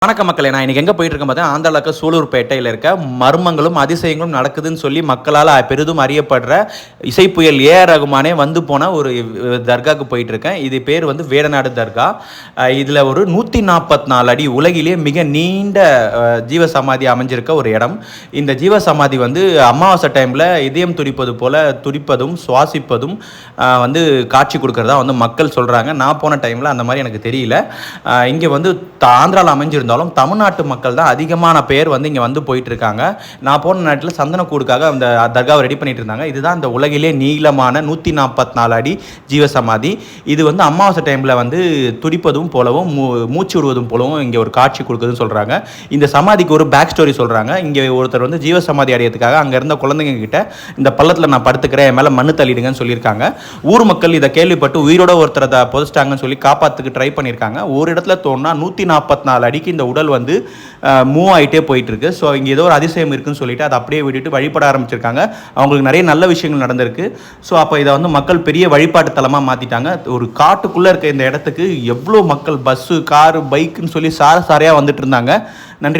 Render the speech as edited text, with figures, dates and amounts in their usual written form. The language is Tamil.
வணக்க மக்களே, நான் இன்னைக்கு எங்கே போயிட்டு இருக்கேன் பார்த்தா ஆந்திராவில் சூலூர்பேட்டையில் இருக்க மர்மங்களும் அதிசயங்களும் நடக்குதுன்னு சொல்லி மக்களால் பெரிதும் அறியப்படுற இசைப்புயல் ஏஆர் ரகுமானே வந்து போன ஒரு தர்காவுக்கு போயிட்டு இருக்கேன். இது பேர் வந்து வேடநாடு தர்கா. இதில் ஒரு 144 அடி உலகிலே மிக நீண்ட ஜீவசமாதி அமைஞ்சிருக்க ஒரு இடம். இந்த ஜீவசமாதி வந்து அமாவாசை டைமில் இதயம் துடிப்பது போல் துடிப்பதும் சுவாசிப்பதும் வந்து காட்சி கொடுக்கறதா வந்து மக்கள் சொல்கிறாங்க. நான் போன டைமில் அந்த மாதிரி எனக்கு தெரியல. இங்கே வந்து ஆந்திராவில் அமைஞ்சிருந்தாலும் தமிழ்நாட்டு மக்கள் தான் அதிகமான பேர் வந்து இங்கே வந்து போயிட்டு இருக்காங்க. நான் போன நேரத்தில் சந்தனக்கூடுக்காக அந்த தர்காவை ரெடி பண்ணிட்டு இருந்தாங்க. இதுதான் இந்த உலகிலே நீளமான 144 அடி ஜீவசமாதி. இது வந்து அமாவாசை டைமில் வந்து துடிப்பதும் போலவும் மூச்சு விடுவதும் போலவும் இங்கே ஒரு காட்சி கொடுக்குதுன்னு சொல்கிறாங்க. இந்த சமாதிக்கு ஒரு பேக் ஸ்டோரி சொல்கிறாங்க. இங்கே ஒருத்தர் வந்து ஜீவசமாதி அடையிறதுக்காக அங்கே இருந்த குழந்தைங்க கிட்ட இந்த பள்ளத்தில் நான் படுத்துக்கிறேன், என் மேலே மண்ணு தள்ளிடுங்கன்னு சொல்லியிருக்காங்க. ஊர் மக்கள் இதை கேள்விப்பட்டு உயிரோட ஒருத்தரை புதைச்சிட்டாங்கன்னு சொல்லி காப்பாற்றுக்கு ட்ரை பண்ணியிருக்காங்க. ஒரு இடத்துல தோணுனா 144 அடிக்கு இந்த உடல் வந்து மூவ் ஆகிட்டே போயிட்டு இருக்கு. ஸோ இங்கே ஏதோ ஒரு அதிசயம் இருக்குன்னு சொல்லிட்டு அதை அப்படியே விட்டுட்டு வழிபட ஆரம்பிச்சிருக்காங்க. அவங்களுக்கு நிறைய நல்ல விஷயங்கள் நடந்திருக்கு. ஸோ அப்போ இதை வந்து மக்கள் பெரிய வழிபாட்டு தலமாக மாற்றிட்டாங்க. ஒரு காட்டுக்குள்ளே இருக்க இந்த இடத்துக்கு எவ்வளோ மக்கள் பஸ்ஸு காரு பைக்குன்னு சொல்லி சாரையாக வந்துட்டு இருந்தாங்க. நன்றி.